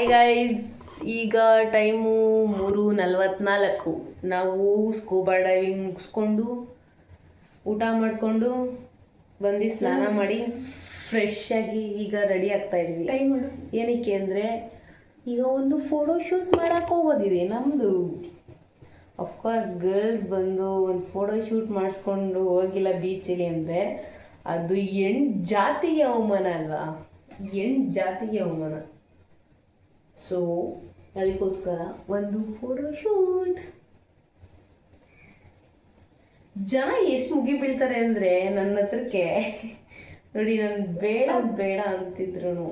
Hi guys, ಈಗ time 3:44. ನಾವು scuba diving ಮುಗಿಸ್ಕೊಂಡು ಊಟ ಮಾಡಿಕೊಂಡು ಬಂದು ಸ್ನಾನ ಮಾಡಿ ಫ್ರೆಶ್ ಆಗಿ ಈಗ ರೆಡಿ ಆಗ್ತಾ ಇದ್ವಿ. ಏನಕ್ಕೆ ಅಂದರೆ ಈಗ ಒಂದು ಫೋಟೋ ಶೂಟ್ ಮಾಡೋಕ್ಕೆ ಹೋಗೋದಿದೆ ನಮ್ಮದು. ಅಫ್ಕೋರ್ಸ್ ಗರ್ಲ್ಸ್ ಬಂದು ಒಂದು ಫೋಟೋ ಶೂಟ್ ಮಾಡಿಸ್ಕೊಂಡು ಹೋಗಿಲ್ಲ ಬೀಚಲ್ಲಿ ಅಂದರೆ ಅದು ಹೆಣ್ಣು ಜಾತಿಗೆ ಅವಮಾನ ಅಲ್ವಾ, ಹೆಣ್ಣು ಜಾತಿಗೆ ಅವಮಾನ. ಸೊ ಅದಕ್ಕೋಸ್ಕರ ಒಂದು ಫೋಟೋ ಶೂಟ್. ಜನ ಎಷ್ಟು ಮುಗಿ ಬೀಳ್ತಾರೆ ಅಂದರೆ ನನ್ನ ಹತ್ರಕ್ಕೆ ನೋಡಿ, ನಾನು ಬೇಡ ಬೇಡ ಅಂತಿದ್ರು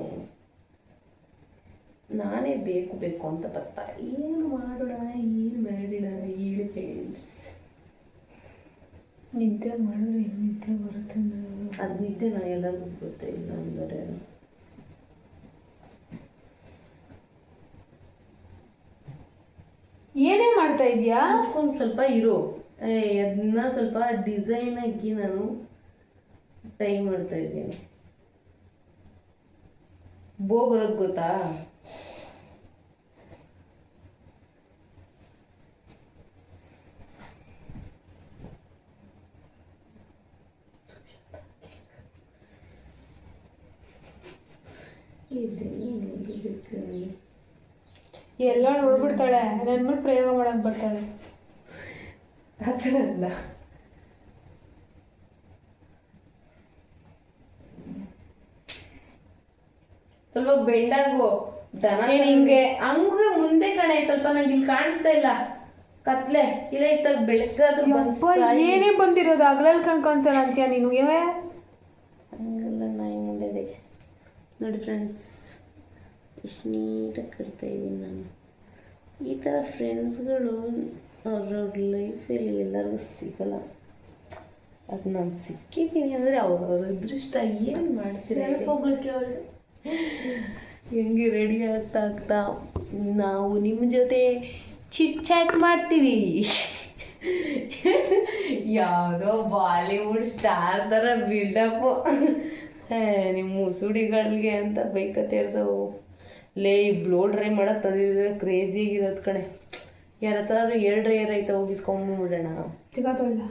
ನಾನೇ ಬೇಕು ಬೇಕು ಅಂತ ಬರ್ತಾರೆ. ಏನು ಮಾಡೋಣ ಏನು ಮಾಡಿಡ ಏನು ಫ್ರೆಂಡ್ಸ್. ನಿದ್ದೆ ಮಾಡಿದ್ರೆ ಏನು ನಿದ್ದೆ ಬರುತ್ತೆ ಅಂದರೆ ಅದು ನಿದ್ದೆ ನಾ ಎಲ್ಲರಿಗೂ ಗೊತ್ತೇ ಇಲ್ಲ ಅಂದರೆ ಏನೇ ಮಾಡ್ತಾ ಇದೆಯಾ? ಒಂದು ಸ್ವಲ್ಪ ಇರು, ಅದನ್ನ ಸ್ವಲ್ಪ ಡಿಸೈನ್ ಆಗಿ ನಾನು ಟ್ರೈ ಮಾಡ್ತಾ ಇದ್ದೀನಿ. ಬೋ ಬರೋದು ಗೊತ್ತಾ? ಎಲ್ಲ ನೋಡ್ಬಿಡ್ತಾಳೆ, ನನ್ನ ಮೇಲೆ ಪ್ರಯೋಗ ಮಾಡಕ್ಕೆ ಬರ್ತಾಳೆ. ಆ ಥರ ಅಲ್ಲ, ಸ್ವಲ್ಪ ಬೆಂಡಾಗು ದನ ಹಿಂಗೆ ಹಂಗೆ ಮುಂದೆ ಕಣೆ. ಸ್ವಲ್ಪ ನಂಗೆ ಇಲ್ಲಿ ಕಾಣಿಸ್ತಾ ಇಲ್ಲ, ಕತ್ಲೆ ಇಲ್ಲ ಇತ್ತಾಗ ಬೆಳಕಾದ್ರೂ ಏನೇ ಬಂದಿರೋದು ಅಗ್ಲಲ್ಲಿ ಕಣ್ಕೊಂಡ್ಸೋಣ ಅಂತೀಯ ನೀನು? ಹಂಗಲ್ಲ, ನಾಯಿ ಮುಂದೆ ನೋಡಿ ಫ್ರೆಂಡ್ಸ್, ಎಷ್ಟು ನೀಟಾಗಿ ಕಟ್ತಾ ಇದ್ದೀನಿ ನಾನು. ಈ ಥರ ಫ್ರೆಂಡ್ಸ್ಗಳು ಅವ್ರವ್ರ ಲೈಫಲ್ಲಿ ಎಲ್ಲರಿಗೂ ಸಿಗಲ್ಲ. ಅದು ನಾನು ಸಿಕ್ಕಿದ್ದೀನಿ ಅಂದರೆ ಅವ್ರವ್ರ ಅದೃಷ್ಟ. ಏನು ಮಾಡ್ತೀರಾ? ಹೆಂಗೆ ರೆಡಿ ಆಗ್ತಾ ಆಗ್ತಾ ನಾವು ನಿಮ್ಮ ಜೊತೆ ಚಿಟ್ ಚಾಟ್ ಮಾಡ್ತೀವಿ. ಯಾವುದೋ ಬಾಲಿವುಡ್ ಸ್ಟಾರ್ ಥರ ಬಿಲ್ಡಪ್ಪು. ನಿಮ್ಮ ಮುಸುಡಿಗಳಿಗೆ ಅಂತ ಬೈಕತ್ತೆ ಇರ್ತಾವೆ. ಲೇ, ಈ ಬ್ಲೋ ಡ್ರೈ ಮಾಡೋದು ತಂದಿದ್ರೆ ಕ್ರೇಜಿ ಆಗಿರೋದು ಕಣೆ. ಯಾರ ಹತ್ರ ಏರ್ ಡ್ರೈಯರ್ ಐತೆ, ಹೋಗಿಸ್ಕೊಂಬಿಡೋಣ. ಸಿಗತ್ತಲ್ಲ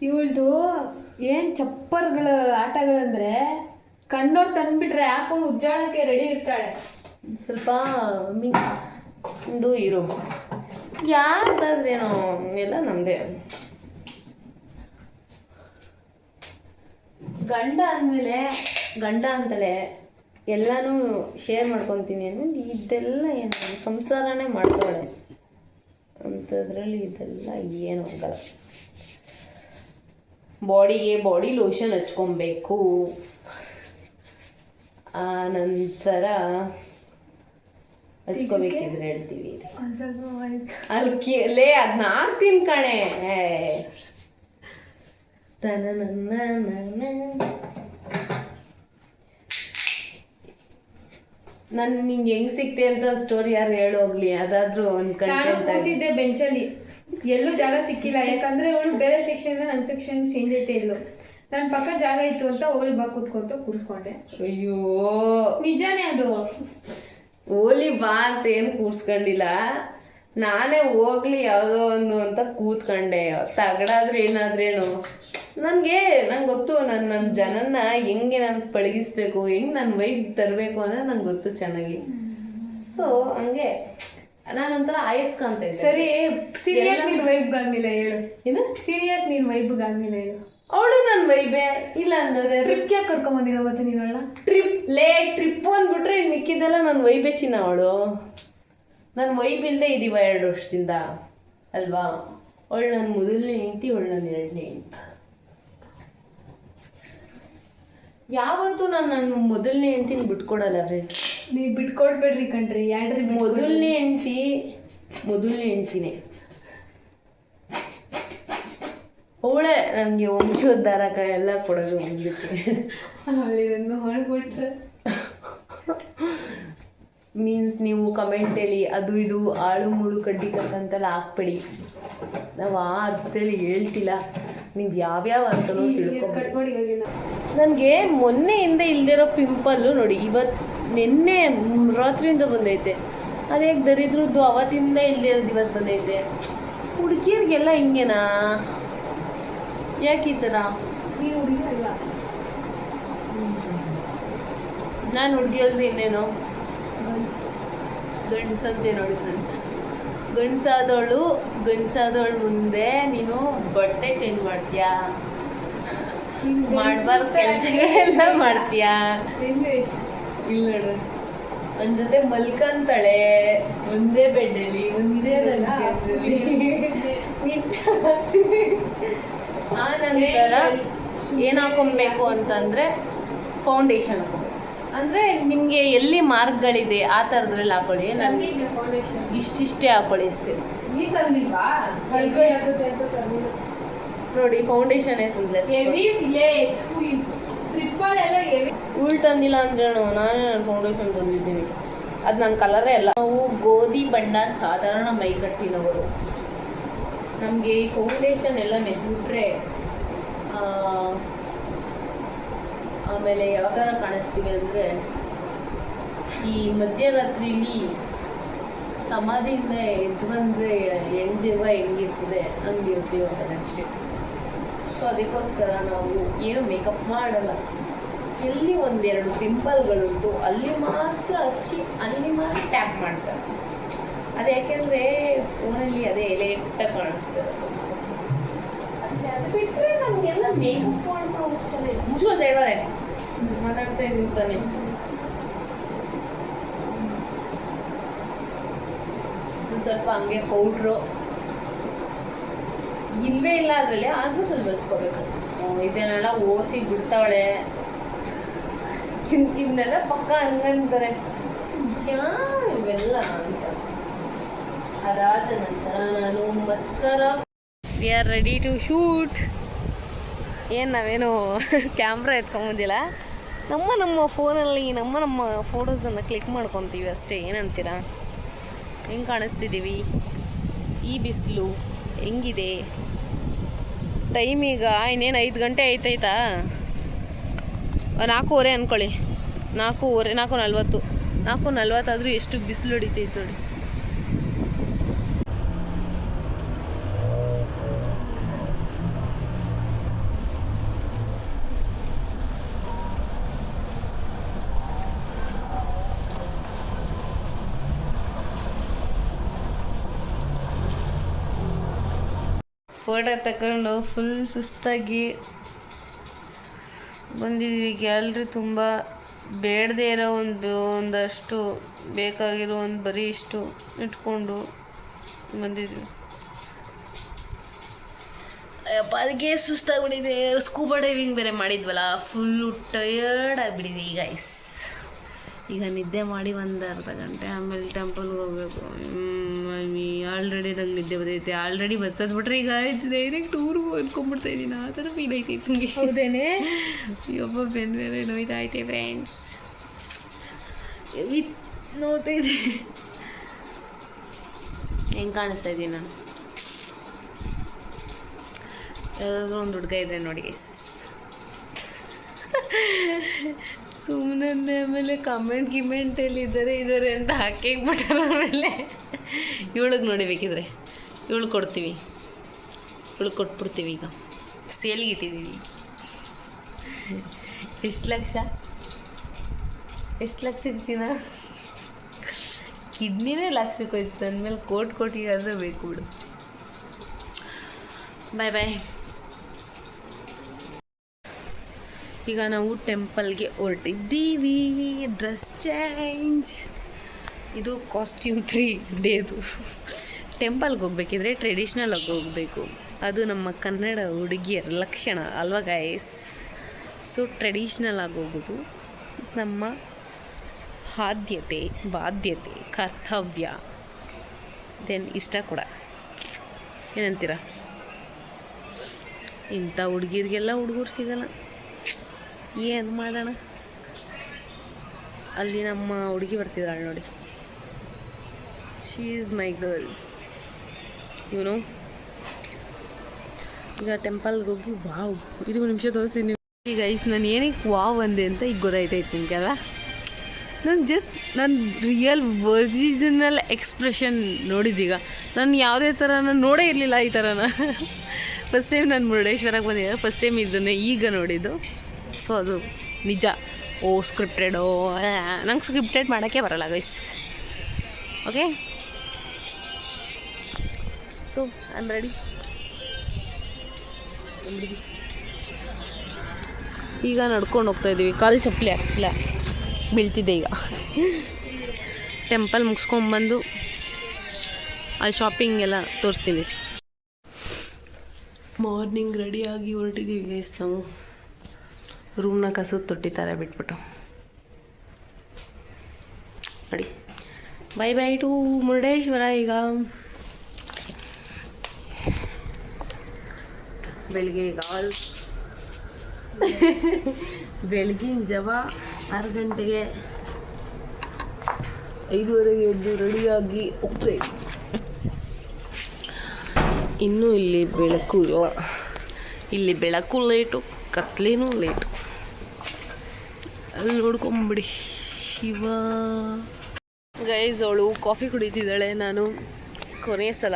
ಇವಳ್ದು ಏನು ಚಪ್ಪರ್ಗಳ ಆಟಗಳಂದರೆ ಕಂಡೋರು ತಂದುಬಿಟ್ರೆ ಹಾಕೊಂಡು ಉಜ್ಜಾಳಕ್ಕೆ ರೆಡಿ ಇರ್ತಾಳೆ. ಸ್ವಲ್ಪ ಮಿಂಡು ಇರು, ಯಾರಾದ್ರೇನೋ ಎಲ್ಲ ನಮ್ಮದೇ. ಗಂಡ ಅಂದಮೇಲೆ ಗಂಡ ಅಂತಾಳೆ ಎಲ್ಲನೂ ಶೇರ್ ಮಾಡ್ಕೊತೀನಿ ಅನ್ನೋದು. ಇದೆಲ್ಲ ಏನು ಸಂಸಾರನೇ ಮಾಡ್ತಾಳೆ ಅಂಥದ್ರಲ್ಲಿ ಇದೆಲ್ಲ ಏನು ಆಗಲ್ಲ. ಬಾಡಿಗೆ ಬಾಡಿ ಲೋಷನ್ ಹಚ್ಕೊಬೇಕು, ಆ ನಂತರ ಹಚ್ಕೋಬೇಕಿದ್ರೆ ಹೇಳ್ತೀವಿ. ಲೇ, ಅದನ್ನ ಹಾಕ್ತೀನಿ ಕಣೆ. ನಾನು ನಿಂಗೆ ಹೆಂಗ್ ಸಿಕ್ತೆ ಅಂತ ಸ್ಟೋರಿ ಯಾರು ಹೇಳೋಗ್ಲಿ, ಅದಾದ್ರೂ ಒಂದು ಕೂತಿದ್ದೆ ಬೆಂಚಲ್ಲಿ, ಎಲ್ಲೂ ಜಾಗ ಸಿಕ್ಕಿಲ್ಲ. ಯಾಕಂದ್ರೆ ಅವಳು ಬೇರೆ ಸೆಕ್ಷನ್ ನನ್ನ ಸೆಕ್ಷನ್ ಚೇಂಜ್ ಐತೆ ಇಲ್ಲು. ನನ್ನ ಪಕ್ಕ ಜಾಗ ಇತ್ತು ಅಂತ ಅವಳು ಬಾ ಕೂತ್ಕೊಂತ ಕೂರಿಸ್ಕೊಂಡೆ. ಅಯ್ಯೋ ನಿಜಾನೇ ಅದು. ಓಲಿ ಬಾ ಅಂತ ಏನು ಕೂರ್ಸ್ಕೊಂಡಿಲ್ಲ, ನಾನೇ ಹೋಗ್ಲಿ ಯಾವುದೋ ಒಂದು ಅಂತ ಕೂತ್ಕೊಂಡೆ. ತಗಡಾದ್ರೂ ಏನಾದ್ರೇನು ನಂಗೆ ಗೊತ್ತು. ನನ್ನ ಜನನ ಹೆಂಗೆ ನಾನು ಪಳಗಿಸ್ಬೇಕು, ಹೆಂಗೆ ನನ್ನ ವೈಬ್ ತರಬೇಕು ಅಂದರೆ ನಂಗೆ ಗೊತ್ತು ಚೆನ್ನಾಗಿ. ಸೊ ಹಂಗೆ ನಾನೊಂಥರ ಆಯಸ್ಕಂತ ಇದ್ದೆ. ಸರಿ, ಸೀರಿಯಾಗಿ ನೀನು ವೈಬ್ಗಾಗ್ಲಿಲ್ಲ ಹೇಳು. ಏನು ಸೀರಿಯಾಗಿ ನೀನು ವೈಬ್ಗಾಗ್ಲಿಲ್ಲ ಹೇಳು. ಅವಳು ನನ್ನ ವೈಬೇ ಇಲ್ಲ ಅಂದರೆ ಟ್ರಿಪ್ಗೆ ಯಾಕೆ ಕರ್ಕೊಂಬಂದಿರೋ ಮತ್ತೆ ನೀನು ಅವಳ? ಟ್ರಿಪ್ ಅಂದ್ಬಿಟ್ರೆ ಇನ್ನು ಮಿಕ್ಕಿದ್ದೆಲ್ಲ ನನ್ನ ವೈಬೇ ಚಿನ್ನ. ಅವಳು ನನ್ನ ವೈಬ್ ಇಲ್ಲದೆ ಇದೀವ 2 ವರ್ಷದಿಂದ ಅಲ್ವಾ. ಅವಳು ನನ್ನ ಮೊದಲನೇ ಹೆಂಡ್ತಿ, ಅವಳು ನನ್ನ 2ನೇ ಹೆಂಡ್ತಿ. ಯಾವತ್ತೂ ನಾನು ನನ್ನ ಮೊದಲನೇ ಹೆಂಡ್ತಿನ ಬಿಟ್ಕೊಡಲ್ಲ ರೀ. ನೀವು ಬಿಟ್ಕೊಡ್ಬೇಡ್ರಿ ಕಣ್ರಿ. ಯಾಡ್ರಿ ಮೊದಲನೇ ಹೆಂಡ್ತಿನೇ ಅವಳೇ. ನನಗೆ ವಂಶೋದ್ಧಾರಕ ಎಲ್ಲ ಕೊಡೋದು ಮುಂದಕ್ಕೆ. ಇದನ್ನು ಹೊರಬಿಟ್ರೆ ಮೀನ್ಸ್ ನೀವು ಕಮೆಂಟಲ್ಲಿ ಅದು ಇದು ಆಳು ಮುಳು ಕಡ್ಡಿ ಕಸ ಅಂತೆಲ್ಲ ಹಾಕ್ಬೇಡಿ. ನಾವು ಆ ಅರ್ಥದಲ್ಲಿ ಹೇಳ್ತಿಲ್ಲ. ನೀವು ಯಾವ್ಯಾವ ಅಂತಲೂ ಕಟ್ ತಿಳ್ಕೊಬೇಕು. ಮಾಡಿ ಇವಾಗಿನ ನನಗೆ ಮೊನ್ನೆಯಿಂದ ಇಲ್ದಿರೋ ಪಿಂಪಲ್ಲು ನೋಡಿ ನಿನ್ನೆ ರಾತ್ರಿಯಿಂದ ಬಂದೈತೆ. ಅದು ಹೇಗೆ ದರಿದ್ರದ್ದು ಅವತ್ತಿಂದ ಇಲ್ದಿರೋದು ಇವತ್ತು ಬಂದೈತೆ. ಹುಡುಗಿಯರಿಗೆಲ್ಲ ಹಿಂಗೇನಾ? ಯಾಕೆ ಈ ಥರ? ನೀನು ಹುಡುಗಿ ಅಲ್ಲ. ನಾನು ಹುಡುಗಿಯಲ್ದು ಇನ್ನೇನು ಗಂಡಸಂತೆ ನೋಡಿ ಫ್ರೆಂಡ್ಸ್. ಗಂಡಸಾದವಳು ಮುಂದೆ ನೀನು ಬಟ್ಟೆ ಚೇಂಜ್ ಮಾಡ್ತೀಯಾ, ಮಾಡಬಾರ್ದು ಕೆಲಸಗಳೆಲ್ಲ ಮಾಡ್ತೀಯಾ. ಇಲ್ಲ ನೋಡು, ನನ್ನ ಜೊತೆ ಮಲ್ಕಂತಾಳೆ ಒಂದೇ ಬೆಡ್ಡಲ್ಲಿ ಒಂದೇ ಆ ನಂತರ ಏನು ಹಾಕೊಬೇಕು ಅಂತಂದರೆ ಫೌಂಡೇಶನ್ ಹಾಕೋ. ಅಂದರೆ ನಿಮಗೆ ಎಲ್ಲಿ ಮಾರ್ಕ್ಗಳಿದೆ ಆ ಥರದ್ರಲ್ಲಿ ಹಾಕೊಳ್ಳಿ. ನನಗೆ ಫೌಂಡೇಶನ್ ಇಷ್ಟಿಷ್ಟೇ ಹಾಕೊಳ್ಳಿ ಅಷ್ಟೇ. ನೀ ತಂದಿಲ್ವಾ? ನೋಡಿ ಫೌಂಡೇಶನ್ ತಂದೆ ಟ್ರಿಪ್ಪಲ್ ಎಲ್ಲ ಹೆವಿ. ಉಳ್ ತಂದಿಲ್ಲ ಅಂದ್ರೇನು, ನಾನು ಫೌಂಡೇಶನ್ ತಂದಿದ್ದೀನಿ. ಅದು ನನ್ನ ಕಲರೇ ಅಲ್ಲ. ನಾವು ಗೋಧಿ ಬಣ್ಣ ಸಾಧಾರಣ ಮೈಗಟ್ಟಿನವರು. ನಮಗೆ ಈ ಫೌಂಡೇಶನ್ ಎಲ್ಲ ಮೆದ್ಬಿಟ್ರೆ ಆಮೇಲೆ ಯಾವ ಥರ ಕಾಣಿಸ್ತೀವಿ ಅಂದರೆ ಈ ಮಧ್ಯರಾತ್ರಿಲಿ ಸಮಾಧಿಯಿಂದ ಎದ್ದು ಬಂದರೆ ಹೆಣ್ದಿರುವ ಹೆಂಗಿರ್ತದೆ ಹಂಗಿರ್ತೀವಿ ಅಂತ ಅಷ್ಟೇ. ಸೊ ಅದಕ್ಕೋಸ್ಕರ ನಾವು ಏನು ಮೇಕಪ್ ಮಾಡಲ್ಲ. ಎಲ್ಲಿ ಒಂದೆರಡು ಪಿಂಪಲ್ಗಳುಂಟು ಅಲ್ಲಿ ಮಾತ್ರ ಹಚ್ಚಿ ಅಲ್ಲಿ ಮಾತ್ರ ಟ್ಯಾಪ್ ಮಾಡ್ತಾರೆ. ಅದು ಯಾಕೆಂದರೆ ಫೋನಲ್ಲಿ ಅದೇ ಎಲೆಟ್ಟಾಗಿ ಕಾಣಿಸ್ತದೆ ಅಷ್ಟೇ. ಅದು ಬಿಟ್ಟರೆ ನಮಗೆಲ್ಲ ಮೇಕಪ್ ಮಾಡ್ಕೊಂಡು ಹುಚ್ಚಲ್ಲ. ಮುಚ್ಕೊಂಡು ಸೈಡ್ವರೆ ಮಾತಾಡ್ತಾ ಇದ್ದೀನಿ ತಾನೆ. ಒಂದು ಸ್ವಲ್ಪ ಹಂಗೆ ಪೌಡ್ರು ಇಲ್ಲವೇ ಇಲ್ಲ ಅದರಲ್ಲಿ, ಆದರೂ ಸ್ವಲ್ಪ ಹಚ್ಕೋಬೇಕು. ಇದನ್ನೆಲ್ಲ ಓಸಿ ಬಿಡ್ತಾವಳೆ, ಇದನ್ನೆಲ್ಲ ಪಕ್ಕ ಹಂಗಂತಾರೆ ಇವೆಲ್ಲ ಅಂತ. ಅದಾದ ನಂತರ ನಾನು ಮಸ್ಕರ we are ready to shoot. ಏನು ನಾವೇನು ಕ್ಯಾಮ್ರಾ ಎತ್ಕೊಂಬಂದಿಲ್ಲ, ನಮ್ಮ ಫೋನಲ್ಲಿ ನಮ್ಮ ಫೋಟೋಸನ್ನು ಕ್ಲಿಕ್ ಮಾಡ್ಕೊತೀವಿ ಅಷ್ಟೇ. ಏನಂತೀರಾ? ಹೆಂಗೆ ಕಾಣಿಸ್ತಿದ್ದೀವಿ? ಈ ಬಿಸಿಲು ಹೆಂಗಿದೆ? ಟೈಮ್ ಈಗ ಇನ್ನೇನು 5 ಗಂಟೆ ಆಯ್ತಾಯ್ತಾ? 4:15 ಅಂದ್ಕೊಳ್ಳಿ. 4:40 4:40 ಎಷ್ಟು ಬಿಸಿಲು ಹೊಡಿತೈತೆ ನೋಡಿ. ಫೋಟೋ ತಗೊಂಡು ಫುಲ್ ಸುಸ್ತಾಗಿ ಬಂದಿದ್ದೀವಿ. ಗ್ಯಾಲ್ರಿ ತುಂಬ ಬೇಡದೇ ಇರೋ ಒಂದಷ್ಟು ಬೇಕಾಗಿರೋ ಬರೀ ಇಷ್ಟು ಇಟ್ಕೊಂಡು ಬಂದಿದ್ವಿ. ಅಯ್ಯಪ್ಪ ಅದಕ್ಕೆ ಸುಸ್ತಾಗ್ಬಿಟ್ಟಿದೆ. ಸ್ಕೂಬಾ ಡೈವಿಂಗ್ ಬೇರೆ ಮಾಡಿದ್ವಲ್ಲ, ಫುಲ್ಲು ಟಯರ್ಡ್ ಆಗಿಬಿಟ್ಟಿದೆ ಗೈಸ್. ಈಗ ನಿದ್ದೆ ಮಾಡಿ ಒಂದು ಅರ್ಧ ಗಂಟೆ ಆಮೇಲೆ ಟೆಂಪಲ್ಗೆ ಹೋಗ್ಬೇಕು. ಆಲ್ರೆಡಿ ನಂಗೆ ನಿದ್ದೆ ಬರ್ತೈತೆ. ಆಲ್ರೆಡಿ ಬಸ್ ಹತ್ಬಿಟ್ರೆ ಈಗ ಡೈರೆಕ್ಟ್ ಊರಿಗೆ ಅನ್ಕೊಂಡ್ಬಿಡ್ತಾ ಇದ್ದೀನಿ. ಆ ಥರ ಫೀಲ್ ಐತೈತೆ ನನಗೆ. ಹೌದೇನೆ? ಒಬ್ಬ ಬೆನ್ನ ಮೇಲೆ ನೋಯ್ತಾಯ್ತೆ ಫ್ರೆಂಡ್ಸ್. ನೋಯ್ತೈತೆ. ಹೆಂಗೆ ಕಾಣಿಸ್ತಾ ಇದ್ದೀನಿ ನಾನು? ಯಾವುದಾದ್ರೂ ಒಂದು ಹುಡುಗ ಇದ್ರೆ ನೋಡಿ ಗೈಸ್. ಸುಮ್ಮನೆ ಆಮೇಲೆ ಗಿಮೆಂಟಲ್ಲಿ ಇದ್ದಾರೆ ಅಂತ ಹಾಕಿಬಿಟ್ಟಾರ. ಆಮೇಲೆ ಇವಳಿಗೆ ನೋಡಿಬೇಕಿದ್ರೆ ಇವಳು ಕೊಡ್ತೀವಿ, ಇವಳು ಕೊಟ್ಬಿಡ್ತೀವಿ. ಈಗ ಸೇಲ್ಗೆ ಇಟ್ಟಿದ್ದೀವಿ. ಎಷ್ಟು ಲಕ್ಷಕ್ಕೆ ಚಿನ್ನ? ಕಿಡ್ನಿನೇ ಲಕ್ಷಕ್ಕೆ ಹೋಯ್ತು. ಅಂದಮೇಲೆ ಕೋಟಿಗಾದರೂ ಬೇಕು ಬಿಡು. ಬಾಯ್. ಈಗ ನಾವು ಟೆಂಪಲ್ಗೆ ಹೊರಟಿದ್ದೀವಿ. Dress change. ಇದು ಕಾಸ್ಟ್ಯೂಮ್ 3 ಡೇದು. ಟೆಂಪಲ್ಗೆ ಹೋಗ್ಬೇಕಿದ್ರೆ ಟ್ರೆಡಿಷ್ನಲ್ ಆಗಿ ಹೋಗಬೇಕು. ಅದು ನಮ್ಮ ಕನ್ನಡ ಹುಡುಗಿಯರ ಲಕ್ಷಣ ಅಲ್ವಾ ಗೈಸ್? ಸೊ ಟ್ರೆಡಿಷ್ನಲ್ ಆಗಿ ಹೋಗೋದು ನಮ್ಮ ಆದ್ಯತೆ, ಬಾಧ್ಯತೆ, ಕರ್ತವ್ಯ, ದೆನ್ ಇಷ್ಟ ಕೂಡ. ಏನಂತೀರ? ಇಂಥ ಹುಡುಗಿರಿಗೆಲ್ಲ ಹುಡುಗರು ಸಿಗಲ್ಲ. ಏನು ಮಾಡೋಣ? ಅಲ್ಲಿ ನಮ್ಮ ಹುಡುಗಿ ಬರ್ತಿದ್ದಾಳೆ ನೋಡಿ. She is my girl. ಈಗ ಟೆಂಪಲ್ಗೆ ಹೋಗಿ ವಾವ್ 20 ನಿಮಿಷ ತೋರಿಸ್ತೀನಿ. ಈಗ ನಾನು ಏನಕ್ಕೆ ವಾವ್ ಅಂದೆ ಅಂತ ಈಗ ಗೊತ್ತಾಯ್ತೈತೆ ನಿಮಗೆ ಅಲ್ಲ. ನಾನು ರಿಯಲ್ ಒರಿಜಿನಲ್ ಎಕ್ಸ್ಪ್ರೆಷನ್ ನೋಡಿದ್ದೀಗ. ನಾನು ಯಾವುದೇ ಥರ ನಾನು ನೋಡೇ ಇರಲಿಲ್ಲ ಈ ಥರನ. ಫಸ್ಟ್ ಟೈಮ್ ನಾನು ಮುರುಡೇಶ್ವರಕ್ಕೆ ಬಂದಿದ್ದೆ, ಫಸ್ಟ್ ಟೈಮ್ ಇದನ್ನೇ ಈಗ ನೋಡಿದ್ದು. ಸೊ ಅದು ನಿಜ. ಸ್ಕ್ರಿಪ್ಟೆಡು ನಂಗೆ ಸ್ಕ್ರಿಪ್ಟೆಡ್ ಮಾಡೋಕ್ಕೆ ಬರಲ್ಲ guys. Okay, so I am ready. ಈಗ ನಡ್ಕೊಂಡು ಹೋಗ್ತಾಯಿದ್ದೀವಿ. ಕಾಲು ಚಪ್ಪಲಿ ಹಾಕಿಲ್ಲ, ಬೀಳ್ತಿದ್ದೆ. ಈಗ ಟೆಂಪಲ್ ಮುಗಿಸ್ಕೊಂಬಂದು ಅಲ್ಲಿ ಶಾಪಿಂಗ್ ಎಲ್ಲ ತೋರಿಸ್ತೀನಿ ರೀ. ಮಾರ್ನಿಂಗ್ ರೆಡಿಯಾಗಿ ಹೊರಟಿದ್ದೀವಿ ಗೈಸ್. ನಾವು ರೂಮ್ನ ಕಸದ ತೊಟ್ಟಿ ಥರ ಬಿಟ್ಬಿಟ್ಟು ನೋಡಿ. Bye by two Murudeshwar. ಈಗ ಬೆಳಗಿನ ಜಾವ 6 ಗಂಟೆಗೆ 5:30 ಎದ್ದು ರೆಡಿಯಾಗಿ ಹೋಗ್ತೇವೆ. ಇನ್ನೂ ಇಲ್ಲಿ ಬೆಳಕು ಇಲ್ಲ. ಇಲ್ಲಿ ಬೆಳಕು ಲೇಟು, ಕತ್ಲೇನೂ ಲೇಟು. ಅಲ್ಲಿ ನೋಡ್ಕೊಂಬಿಡಿ ಶಿವ. ಗೈಸ್, ಅವಳು ಕಾಫಿ ಕುಡಿತಿದ್ದಾಳೆ. ನಾನು ಕೊನೆಯ ಸಲ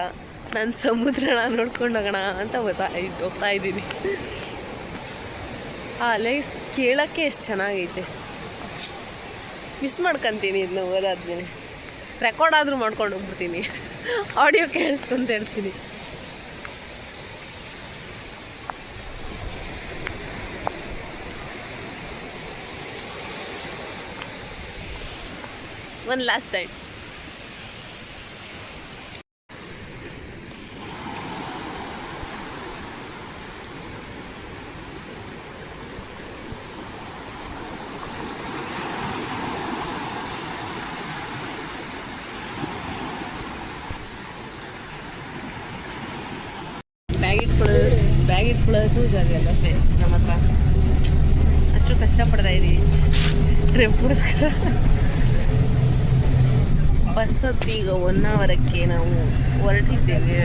ನಾನು ಸಮುದ್ರನ ನೋಡ್ಕೊಂಡು ಹೋಗೋಣ ಅಂತ ಹೋಗ್ತಾ ಇದ್ದೀನಿ. ಆ ಅಲೆ ಕೇಳೋಕ್ಕೆ ಎಷ್ಟು ಚೆನ್ನಾಗೈತೆ. ಮಿಸ್ ಮಾಡ್ಕೊತೀನಿ ಇದನ್ನ ಓದಾದ್ಮೇಲೆ. ರೆಕಾರ್ಡ್ ಆದರೂ ಮಾಡ್ಕೊಂಡು ಹೋಗ್ಬಿಡ್ತೀನಿ, ಆಡಿಯೋ ಕೇಳಿಸ್ಕೊಂತ ಇರ್ತೀನಿ. One last time. ಬ್ಯಾಗ್ ಇಟ್ಕೊಳ್ಳೋದು ಜಾಗ ಇಲ್ಲ ಫ್ರೆಂಡ್ಸ್ ನಮ್ಮ ಹತ್ರ. ಅಷ್ಟು ಕಷ್ಟಪಡ್ತಾ ಇದ್ದೀವಿ ಟ್ರಿಪ್ಗೋಸ್ಕರ. ಬಸ್ ಹತ್ತಿ ಈಗ 1 ಅವರಕ್ಕೆ ನಾವು ಹೊರಟಿದ್ದೇವೆ.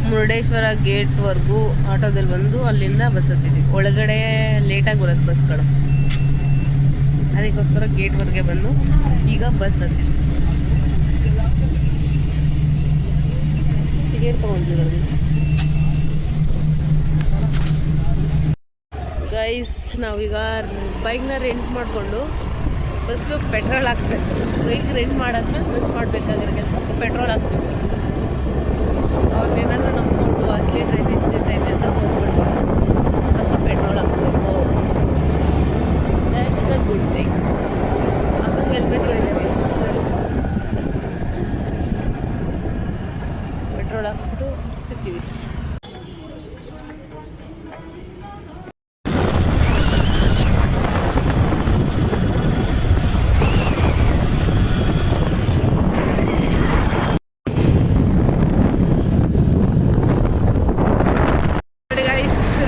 ಮುರುಡೇಶ್ವರ ಗೇಟ್ವರೆಗೂ ಆಟೋದಲ್ಲಿ ಬಂದು ಅಲ್ಲಿಂದ ಬಸ್ ಹತ್ತಿದ್ವಿ. ಒಳಗಡೆ ಲೇಟಾಗಿ ಬರೋದು ಬಸ್ಗಳು, ಅದಕ್ಕೋಸ್ಕರ ಗೇಟ್ವರೆಗೆ ಬಂದು ಈಗ ಬಸ್ ಹತ್ತಿದ್ವಿ. ಟಿಕೆಟ್ ತೊಗೊಂಡಿರೋದು ಗೈಸ್. ನಾವೀಗ ಬೈಕ್ನ ರೆಂಟ್ ಮಾಡಿಕೊಂಡು ಫಸ್ಟು ಪೆಟ್ರೋಲ್ ಹಾಕ್ಸ್ಬೇಕು. ಬೈಕ್ ರೆಂಟ್ ಮಾಡಾದ್ಮೇಲೆ ಬಸ್ ಮಾಡಬೇಕಾಗಿರೋ ಕೆಲಸ ಪೆಟ್ರೋಲ್ ಹಾಕ್ಸ್ಬೇಕು. ಅವ್ರನ್ನೇನಾದರೂ ನಂಬ್ಕೊಂಡು 10 ಲೀಟ್ರ್ ಐತೆ 10 ಲೀಟ್ರ್ ಐತೆ ಅಂತ ಹೋಗ್ಬಿಟ್ಟು ಫಸ್ಟು ಪೆಟ್ರೋಲ್ ಹಾಕ್ಸ್ಬೇಕು. That's the good thing. ಅದು ಹೆಲ್ಮೆಟ್ ಇದೆ ಗೈಸ್. ಪೆಟ್ರೋಲ್ ಹಾಕ್ಸ್ಬಿಟ್ಟು ಸಿಗ್ತೀವಿ.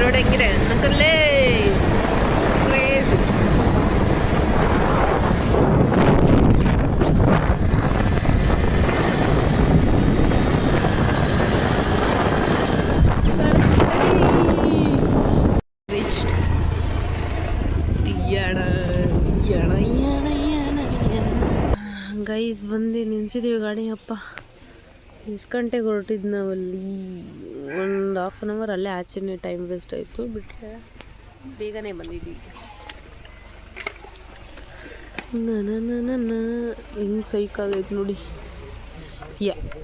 ರೋಡ್ ಹೆಂಗಿದೆ ಅಂಕಲ್ಲೇ ಕ್ರೇಜ್. ಗೈಸ್ ಬಂದು ನಿಲ್ಸಿದ್ದೀವಿ ಗಾಡಿ. ಅಪ್ಪ ಎಷ್ಟು ಗಂಟೆಗೆ ಹೊರಟಿದ್ದು ನಾವಲ್ಲಿ? 1.5 hour ಅಲ್ಲೇ ಆಚೆನೇ ಟೈಮ್ ವೇಸ್ಟ್ ಆಯಿತು. ಬಿಟ್ಟರೆ ಬೇಗನೆ ಬಂದಿದ್ದೀವಿ. ಹೆಂಗೆ ಸೈಕಾಗೈತೆ ನೋಡಿ.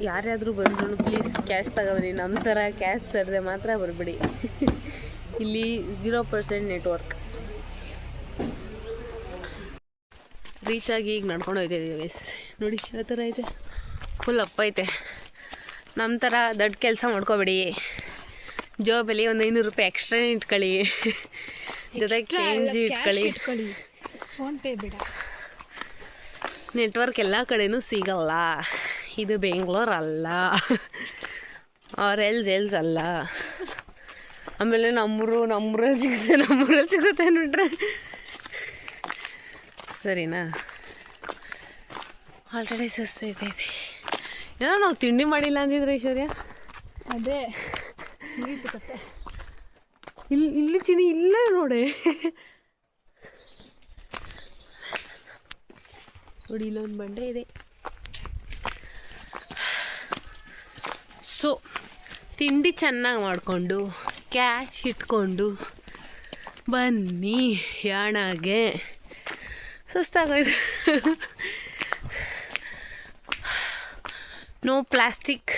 ಯಾರ್ಯಾದರೂ ಬಂದ್ರು ಪ್ಲೀಸ್ ಕ್ಯಾಶ್ ತಗೊಬನ್ನಿ. ನಮ್ಮ ಥರ ಕ್ಯಾಶ್ ತರದೆ ಮಾತ್ರ ಬರಬೇಡಿ. ಇಲ್ಲಿ 0% ನೆಟ್ವರ್ಕ್. ರೀಚಾಗಿ ಈಗ ನಡ್ಕೊಂಡು ಹೋಗ್ತಾಯಿದ್ದೀವಿ ಗೈಸ್. ನೋಡಿ ಯಾವ ಥರ ಐತೆ, ಫುಲ್ ಅಪ್ ಐತೆ. ನಮ್ಮ ಥರ ದೊಡ್ಡ ಕೆಲಸ ಮಾಡ್ಕೋಬೇಡಿ. ಜಾಬಲ್ಲಿ ಒಂದು 500 ರೂಪಾಯಿ ಎಕ್ಸ್ಟ್ರಾ ಇಟ್ಕೊಳ್ಳಿ, ಜೊತೆಗೆ ಚೇಂಜ್ ಇಟ್ಕೊಳ್ಳಿ. ಫೋನ್ಪೇ ಬೇಡ. ನೆಟ್ವರ್ಕ್ ಎಲ್ಲ ಕಡೆನೂ ಸಿಗಲ್ಲ. ಇದು ಬೆಂಗಳೂರು ಅಲ್ಲ, ಎಲ್ಸ್ ಅಲ್ಲ. ಆಮೇಲೆ ನಮ್ಮೂರಲ್ಲಿ ಸಿಗುತ್ತೆ ನೋಡ್ರೆ ಸರಿನಾ. ಆಲ್ರೆಡಿ ಸುಸ್ತೈತೈತೆ. ಏನೋ ನಾವು ತಿಂಡಿ ಮಾಡಿಲ್ಲ ಅಂದಿದ್ರೆ ಐಶ್ವರ್ಯ. ಅದೇ ಮುಗೀತು ಕತೆ. ಇಲ್ಲಿ ಚಿನಿ ಇಲ್ಲ ನೋಡೆ. ನೋಡಿ ಇಲ್ಲೊಂದು ಬಂಡೆ ಇದೆ. ಸೊ ತಿಂಡಿ ಚೆನ್ನಾಗಿ ಮಾಡಿಕೊಂಡು ಕ್ಯಾಶ್ ಇಟ್ಕೊಂಡು ಬನ್ನಿ ಯಾಣಾಗೆ. ಸುಸ್ತಾಗೋಯ್ತು. ನೋ ಪ್ಲಾಸ್ಟಿಕ್,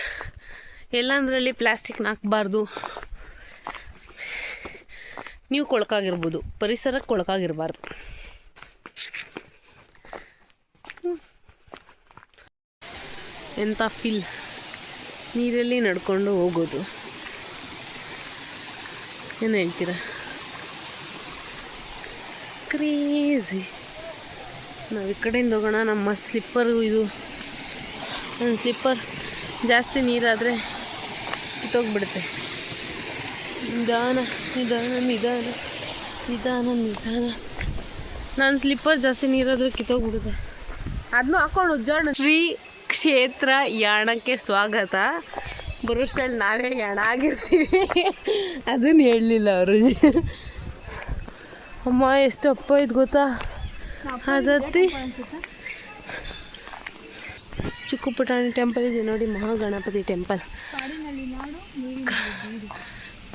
ಎಲ್ಲಂದ್ರಲ್ಲಿ ಪ್ಲಾಸ್ಟಿಕ್ನ ಹಾಕ್ಬಾರ್ದು. ನೀವು ಕೊಳಕಾಗಿರ್ಬೋದು, ಪರಿಸರಕ್ಕೆ ಕೊಳಕಾಗಿರಬಾರ್ದು. ಎಂಥ ಫೀಲ್ ನೀರಲ್ಲಿ ನಡ್ಕೊಂಡು ಹೋಗೋದು. ಏನು ಹೇಳ್ತೀರಾ? ಕ್ರೇಜಿ. ನಾವು ಈ ಕಡೆಯಿಂದ ಹೋಗೋಣ. ನಮ್ಮ ಸ್ಲಿಪ್ಪರು ಇದು, ನನ್ನ ಸ್ಲಿಪ್ಪರ್ ಜಾಸ್ತಿ ನೀರಾದರೆ ಕಿತ್ತೋಗ್ಬಿಡುತ್ತೆ. ನಿಧಾನ ನಿಧಾನ ನಿಧಾನ ನಿಧಾನ ನಿಧಾನ. ನನ್ನ ಸ್ಲಿಪ್ಪರ್ ಜಾಸ್ತಿ ನೀರಾದರೆ ಕಿತ್ತೋಗ್ಬಿಡುತ್ತೆ. ಅದನ್ನೂ ಹಾಕೊಂಡು ಉಜ್ಜಾಡ. ಶ್ರೀ ಕ್ಷೇತ್ರ ಯಾಣಕ್ಕೆ ಸ್ವಾಗತ. ಬರೋಷ್ಟಲ್ಲಿ ನಾವೇ ಯಾಣ ಆಗಿರ್ತೀವಿ. ಅದನ್ನು ಹೇಳಲಿಲ್ಲ ಅವರು. ಅಮ್ಮ ಎಷ್ಟು ಅಪ್ಪ ಇದು ಗೊತ್ತಾ? ಅದತ್ತಿ ಚಿಕ್ಕ ಪುಟಾಣಿ ಟೆಂಪಲ್ ಇದೆ ನೋಡಿ, ಮಹಾಗಣಪತಿ ಟೆಂಪಲ್.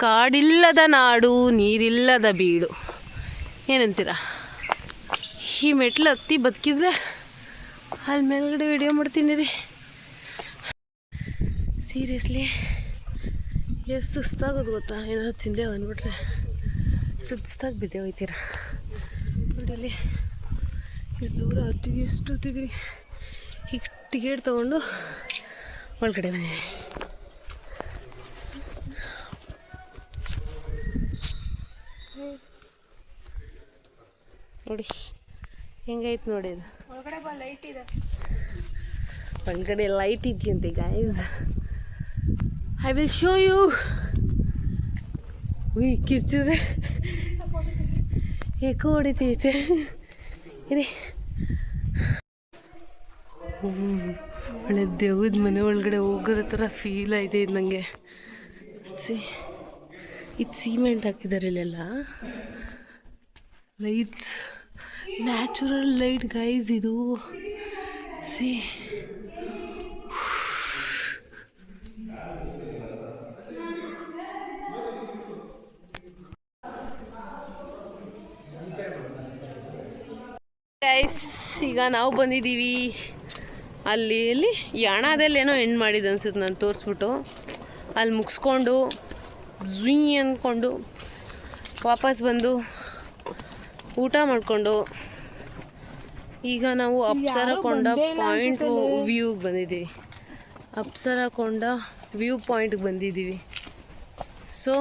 ಕಾಡಿಲ್ಲದ ನಾಡು, ನೀರಿಲ್ಲದ ಬೀಡು. ಏನಂತೀರ? ಈ ಮೆಟ್ಲು ಹತ್ತಿ ಬದುಕಿದ್ರೆ ಅಲ್ಲಿ ಮೇಲ್ಗಡೆ ವಿಡಿಯೋ ಮಾಡ್ತೀನಿ ರೀ. ಸೀರಿಯಸ್ಲಿ ಎಷ್ಟು ಸುಸ್ತಾಗೋದು ಗೊತ್ತಾ? ಏನಾದ್ರು ತಿಂದೆ ಬಂದ್ಬಿಟ್ರೆ ಸುಸ್ತಾಗಿ ಬಿದ್ದೆ ಹೋಯ್ತೀರ. ನೋಡಿಲಿ ಎಷ್ಟು ದೂರ ಹತ್ತಿದ್ವಿ, ಎಷ್ಟು ಹತ್ತಿದ್ವಿ. ಈಗ ಟಿಕೆಟ್ ತೊಗೊಂಡು ಒಳಗಡೆ ಬಂದಿದ್ದೀನಿ. ನೋಡಿ ಹೆಂಗೈತೆ ನೋಡಿ ಅದು. ಒಳಗಡೆ ಲೈಟ್ ಇದೆಯಂತೆ guys. I will show you. ಉಯ್ ಕಿರ್ಚಿದ್ರೆ ಏಕೋ ಹೊಡಿತೈತೆ ಇರಿ. ಒಳ್ಳೆ ದೇವದ ಮನೆ ಒಳಗಡೆ ಹೋಗೋರ ಥರ ಫೀಲ್ ಆಯ್ತು ಇದು ನನಗೆ. ಇದು ಸಿಮೆಂಟ್ ಹಾಕಿದ್ದಾರೆ ಇಲ್ಲೆಲ್ಲ. ಲೈಟ್ಸ್, ನ್ಯಾಚುರಲ್ ಲೈಟ್ ಗೈಸ್ ಇದು. ಸಿ ಗೈಸ್, ಈಗ ನಾವು ಬಂದಿದ್ದೀವಿ ಅಲ್ಲಿ ಯಾಣದಲ್ಲಿ ಏನೋ ಎಂಡ್ ಮಾಡಿದ್ದು ಅನ್ಸುತ್ತೆ. ನಾನು ತೋರಿಸ್ಬಿಟ್ಟು ಅಲ್ಲಿ ಮುಗಿಸ್ಕೊಂಡು ಝುಯ್ ಅಂದ್ಕೊಂಡು ವಾಪಸ್ ಬಂದು ಊಟ ಮಾಡಿಕೊಂಡು ಈಗ ನಾವು ಅಪ್ಸರಕೊಂಡ ಪಾಯಿಂಟ್ ವ್ಯೂಗೆ ಬಂದಿದ್ದೀವಿ. ಅಪ್ಸರಕೊಂಡ ವ್ಯೂ ಪಾಯಿಂಟ್ಗೆ ಬಂದಿದ್ದೀವಿ. ಸೊ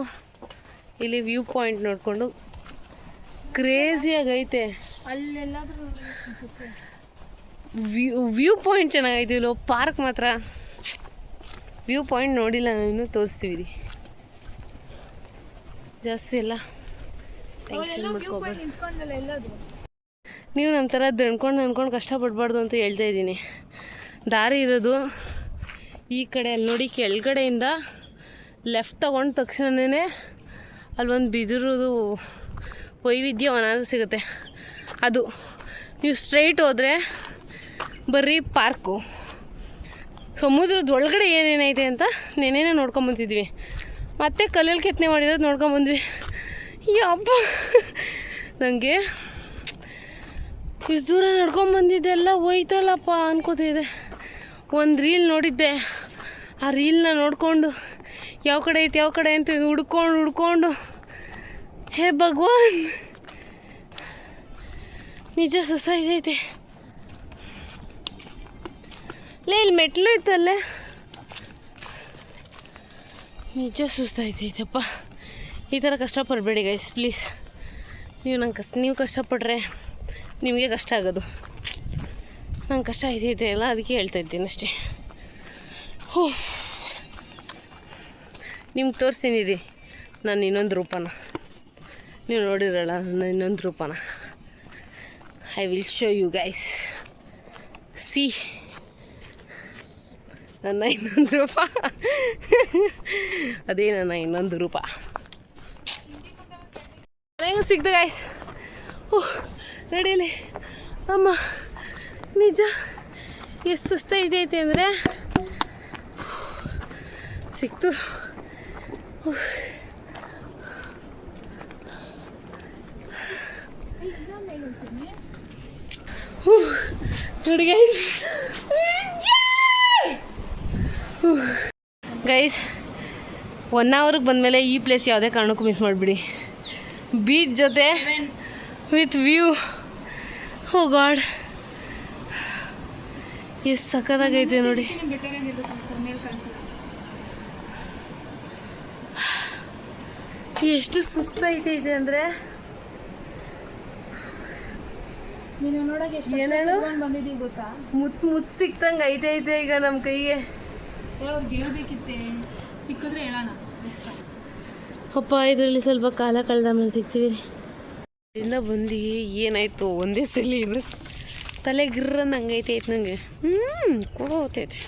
ಇಲ್ಲಿ ವ್ಯೂ ಪಾಯಿಂಟ್ ನೋಡಿಕೊಂಡು ಕ್ರೇಜಿಯಾಗೈತೆ. ಅಲ್ಲೆಲ್ಲಾದ್ರೂ ವ್ಯೂ ಪಾಯಿಂಟ್ ಚೆನ್ನಾಗೈತೆ. ಇಲ್ಲೋ ಪಾರ್ಕ್ ಮಾತ್ರ ವ್ಯೂ ಪಾಯಿಂಟ್ ನೋಡಿಲ್ಲ, ನಾವು ಇನ್ನೂ ತೋರಿಸ್ತೀವಿ. ಜಾಸ್ತಿ ಎಲ್ಲ ಟೆನ್ಷನ್ ಮಾಡ್ಕೋಬಾರ್ದು. ನೀವು ನಮ್ಮ ಥರ ದಣ್ಕೊಂಡು ಕಷ್ಟಪಡಬಾರ್ದು ಅಂತ ಹೇಳ್ತಾ ಇದ್ದೀನಿ. ದಾರಿ ಇರೋದು ಈ ಕಡೆ. ಅಲ್ಲಿ ನೋಡಿ ಕೆಳಗಡೆಯಿಂದ ಲೆಫ್ಟ್ ತೊಗೊಂಡ ತಕ್ಷಣವೇ ಅಲ್ಲೊಂದು ಬಿದಿರೋದು ವೈವಿಧ್ಯವನ ಸಿಗುತ್ತೆ. ಅದು ನೀವು ಸ್ಟ್ರೈಟ್ ಹೋದರೆ ಬರ್ರಿ ಪಾರ್ಕು. ಸಮುದ್ರದ ಒಳಗಡೆ ಏನೇನೈತೆ ಅಂತ ನೆನೇನೆ ನೋಡ್ಕೊಂಬಂತಿದ್ವಿ. ಮತ್ತೆ ಕಲ್ಲಲ್ಲಿ ಕೆತ್ತನೆ ಮಾಡಿರೋದು ನೋಡ್ಕೊಂಬಂದ್ವಿ. ಯಪ್ಪ, ನನಗೆ ಇಷ್ಟು ದೂರ ನಡ್ಕೊಂಬಂದಿದ್ದೆಲ್ಲ ಹೋಯ್ತಲ್ಲಪ್ಪ ಅನ್ಕೋತಿದ್ದೆ. ಒಂದು ರೀಲ್ ನೋಡಿದ್ದೆ. ಆ ರೀಲ್ನ ನೋಡಿಕೊಂಡು ಯಾವ ಕಡೆ ಐತೆ ಯಾವ ಕಡೆ ಅಂತ ಹುಡ್ಕೊಂಡು ಹೇ ಭಗವಾನ್, ನಿಜ ಸುಸ್ತಾಯ್ತೈತೆ. ಇಲ್ಲಿ ಮೆಟ್ಲು ಇತ್ತಲ್ಲೇ, ನಿಜ ಸುಸ್ತಾಯ್ತೈತಪ್ಪ. ಈ ಥರ ಕಷ್ಟಪಡಬೇಡಿ ಗೈಸ್ ಪ್ಲೀಸ್. ನೀವು ಕಷ್ಟಪಟ್ರೆ ನಿಮಗೆ ಕಷ್ಟ ಆಗೋದು. ನಂಗೆ ಕಷ್ಟ ಆಯ್ತೈತೆ ಅಲ್ಲ, ಅದಕ್ಕೆ ಹೇಳ್ತಾ ಇದ್ದೀನಿ ಅಷ್ಟೇ. ಹೋ, ನಿಮ್ಗೆ ತೋರಿಸ್ತೀನಿ ರೀ ನಾನು ಇನ್ನೊಂದು ರೂಪನ. ನೀವು ನೋಡಿರಲ್ಲ ನನ್ನ ಇನ್ನೊಂದು ರೂಪನ. I will show you guys. See, ನನ್ನ ಇನ್ನೊಂದು ರೂಪ. ಅದೇ ನನ್ನ ಇನ್ನೊಂದು ರೂಪ. ಹೆಂಗೆ ಸಿಕ್ತು ಗಾಯ್ಸ್. ಓಹ್ ರೆಡಿಯಲ್ಲಿ ಅಮ್ಮ ನಿಜ ಎಷ್ಟು ಸುಸ್ತಾಯ್ತೈತೆ ಅಂದರೆ ಸಿಕ್ತು. ನೋಡಿ ಗೈಸ್ 1 ಅವರ್ಗೆ ಬಂದಮೇಲೆ ಈ ಪ್ಲೇಸ್ ಯಾವುದೇ ಕಾರಣಕ್ಕೂ ಮಿಸ್ ಮಾಡಿಬಿಡಿ. ಬೀಚ್ ಜೊತೆ ವಿತ್ ವ್ಯೂ. ಓ ಗಾಡ್ ಎಷ್ಟು ಸಕ್ಕತ್ತಾಗೈತೆ ನೋಡಿ. ಎಷ್ಟು ಸುಸ್ತೈತೈತೆ ಅಂದರೆ ನೀನು ನೋಡಕ್ಕೆ ಏನೇಳು ಬಂದಿದ್ದೀವಿ ಗೊತ್ತಾ. ಮುತ್ತು ಸಿಕ್ತಂಗೆ ಐತೆ ಈಗ ನಮ್ಮ ಕೈಗೆ. ಅವ್ರಿಗೆ ಹೇಳ್ಬೇಕಿತ್ತೆ, ಸಿಕ್ಕಿದ್ರೆ ಹೇಳೋಣ. ಅಪ್ಪ ಇದರಲ್ಲಿ ಸ್ವಲ್ಪ ಕಾಲ ಕಳೆದ ಮೇಲೆ ಸಿಗ್ತೀವಿ. ಇಲ್ಲಿಂದ ಬಂದು ಏನಾಯಿತು ಒಂದೇ ಸಲ ಮಿಸ್ ತಲೆ ಗಿರ್ರಂದು ಹಂಗೈತೆ ನನಗೆ. ಕೂತೈತೆ.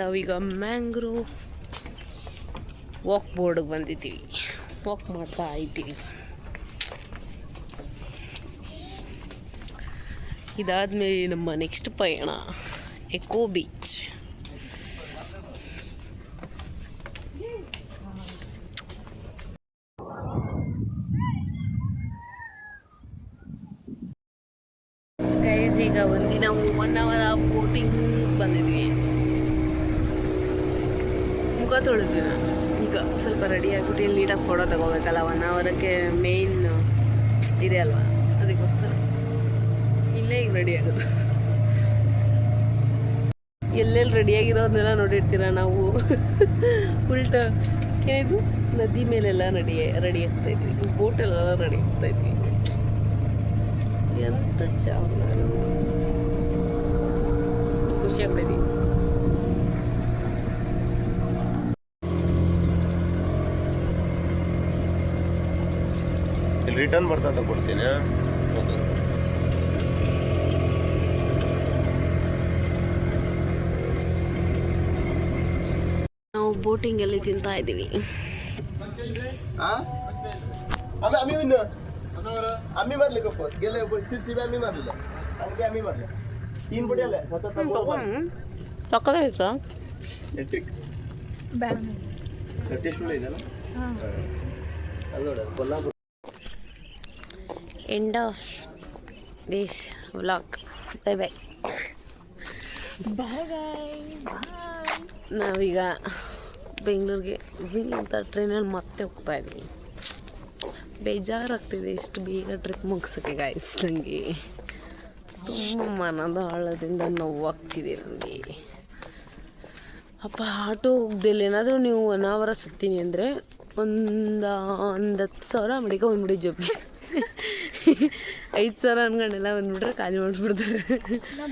ನಾವೀಗ ಮ್ಯಾಂಗ್ರೋವ್ ವಾಕ್ ಬೋರ್ಡ್ಗೆ ಬಂದಿದ್ದೀವಿ. ವಾಕ್ ಮಾಡ್ತಾ ಇದ್ದೀವಿ. ಇದಾದಮೇಲೆ ನಮ್ಮ ನೆಕ್ಸ್ಟ್ ಪಯಣ ಎಕೋ ಬೀಚ್. ಗೈಸ್ ಈಗ ಒಂದು ನಾವು 1 ಅವರ್ ಬೋಟಿಂಗ್ ಬಂದಿದ್ವಿ. ಮುಖ ತೊಳಿದ್ವಿ. ನಾನು ಈಗ ಸ್ವಲ್ಪ ರೆಡಿ ಆಗಿಬಿಟ್ಟು ಇಲ್ಲಿ ನೀಟಾಗಿ ಫೋಟೋ ತಗೋಬೇಕಲ್ಲ. 1 ಅವರಕ್ಕೆ ಮೇಯ್ನ್ ಇದೆ ಅಲ್ವಾ, ಅದಕ್ಕೋಸ್ಕರ ಇಲ್ಲೇ ಈಗ ರೆಡಿ ಆಗೋದು. ಎಲ್ಲೆಲ್ಲಿ ರೆಡಿಯಾಗಿರೋರ್ನೆಲ್ಲ ನೋಡಿರ್ತೀರ ನಾವು. ಉಲ್ಟ ಏನಿದು ನದಿ ಮೇಲೆಲ್ಲ ರೆಡಿ ಆಗ್ತಾಯಿದ್ವಿ, ಬೋಟೆಲ್ಲ ರೆಡಿ ಆಗ್ತಾಯಿದ್ವಿ. ಎಂತ ಚಾವ ಖುಷಿ ಆಗ್ತಾಯಿದ್ವಿ. ರಿಟರ್ನ್ ಬರ್ತಾ ತಗೊಡ್ತೀನಿ. ನಾವು ಬೋಟಿಂಗ್ ಅಲ್ಲಿ ತಿಂತಾ ಇದ್ದೀವಿ. आम्ही मारले गप्पत गेले सीसीबी आम्ही मारले आणखी आम्ही मारले 3 पटी आले सतत ಸಕ್ಕತ್ತಾಯ್ತಾ? ಎಲೆಕ್ಟ್ರಿಕ್ ಟೆಸ್ಟ್ ಇದೆ ಅಲ್ಲ. ಅದು ನೋಡಿ Kolhapur. End of this vlog. Bye bye. ನಾವೀಗ ಬೆಂಗಳೂರಿಗೆ ಝೀ ಅಂತ ಟ್ರೈನಲ್ಲಿ ಮತ್ತೆ ಹೋಗ್ತಾ ಇದ್ದೀವಿ. ಬೇಜಾರಾಗ್ತಿದೆ ಇಷ್ಟು ಬೇಗ ಟ್ರಿಪ್ ಮುಗಿಸೋಕ್ಕೆ ಗಾಯ್ಸ್. ನನಗೆ ತುಂಬ ಮನದ ಆಳದಿಂದ ನೋವಾಗ್ತಿದೆ ನನಗೆ. ಅಪ್ಪ ಆಟೋ ಹೋಗ್ದಿಲ್ಲ ಏನಾದರೂ ನೀವು 1 ಅವರ್ ಸುತ್ತೀನಿ ಅಂದರೆ ಒಂದು 10,000 ಮಡಿಕ ಬಂದ್ಬಿಡಿ ಜೊಬ್ಬಿ. 5,000 ಅನ್ಕೊಂಡೆಲ್ಲ ಬಂದ್ಬಿಟ್ರೆ ಖಾಲಿ ಮಾಡಿಸ್ಬಿಡ್ತಾರೆ.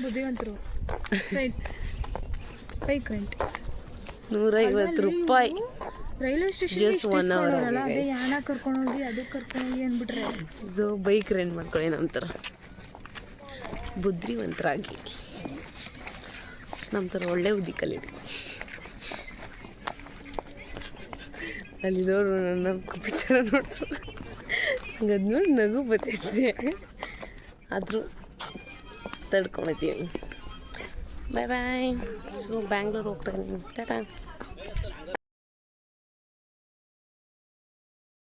ಬುದ್ಧಿವಂತರು. ಬೈಕ್ ರೆಂಟ್ 150 ರೂಪಾಯಿ ರೈಲ್ವೆ ಸ್ಟೇಷನ್. Just 1 hour. ಅದೇ ಯಾಣ ಕರ್ಕೊಂಡೋಗಿ ಅದಕ್ಕೆ ಕರ್ಕೊಂಡೋಗಿ ಅಂದ್ಬಿಟ್ರೆ ಸೊ ಬೈಕ್ ರೆಂಟ್ ಮಾಡ್ಕೊಳ್ಳಿ. ನಂತರ ಬುದ್ಧಿವಂತರಾಗಿ ನಮ್ಮ ಥರ ಒಳ್ಳೆ ಬುದ್ಧಿ ಕಲೀರಿ. ಅಲ್ಲಿರೋರು ನನ್ನ ಕುಪ್ಪಿ ಥರ ನೋಡ್ಸೋರು. ಹಂಗೆ ಅದು ನೋಡಿ ನಗು ಬರ್ತೈತೆ, ಆದರೂ ತಡ್ಕೊಳತ್ತೀನಿ. ಬಾಯ್ ಬಾಯ್. ಸೊ ಬ್ಯಾಂಗ್ಳೂರ್ ಹೋಗ್ತಾ ಇದ್ದೀನಿ. ಟಾಟಾ.